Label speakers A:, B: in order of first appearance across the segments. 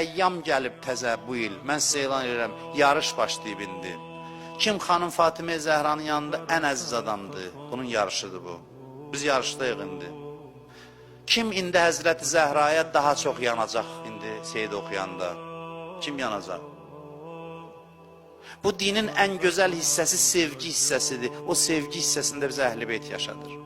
A: Əyyam gəlib təzə bu il, mən sizə elan edirəm, yarış başlayıb indi. Kim xanım Fatimə Zəhranın yanında ən əziz adamdır, bunun yarışıdır bu. Biz yarışdayıq indi. Kim indi Həzrəti Zəhraya daha çox yanacaq indi Seyid oxuyanda? Kim yanacaq? Bu dinin ən gözəl hissəsi sevgi hissəsidir. O sevgi hissəsində bizə Əhl-i Beyt yaşadır.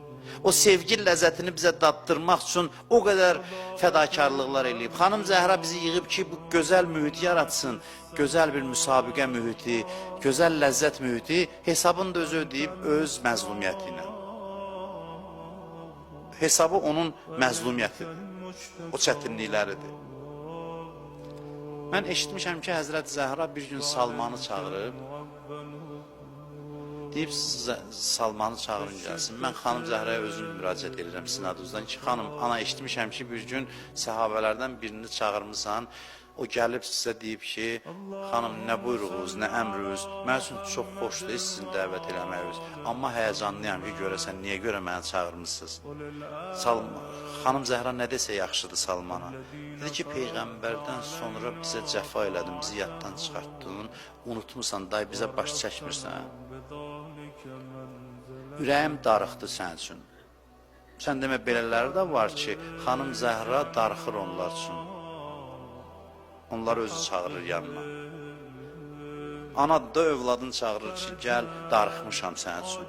A: O sevgi ləzzətini bizə daddırmaq üçün o qədər fədakarlıqlar eləyib. Xanım Zəhra bizi yığıb ki, bu gözəl mühiti yaratsın, gözəl bir müsabiqə mühiti, gözəl ləzzət mühiti, hesabını da özü ödəyib öz məzlumiyyəti ilə. Hesabı onun məzlumiyyətidir, o çətinlikləridir. Mən eşitmişəm ki, Həzrət Zəhra bir gün Salmanı çağırıb, deyib, Salmanı çağırın gəlsin. Mən xanım Zəhraya özüm müraciət edirəm sinadınızdan ki, xanım, ana eşitmişəm ki, bir gün səhabələrdən birini çağırmışsan, o gəlib sizə deyib ki, xanım, nə buyruğunuz, nə əmriniz, mən üçün çox xoşdur sizin dəvət eləməyiniz. Amma həyəcanlıyam ki, görəsən, niyə görə məni çağırmışsınız? Xanım Zəhra nə desə yaxşıdır Salmana? Dedi ki, Peyğəmbərdən sonra bizə cəfa elədin, bizi yaddan çıxartdın, unutmuşsan, day bizə baş çəkmirsən. Ürəyim darıxdı sən üçün. Sən demə, belələri də var ki, xanım Zəhra darıxır onlar üçün. Onlar özü çağırır yanına. Ana da övladını çağırır ki, gəl, darıxmışam sən üçün.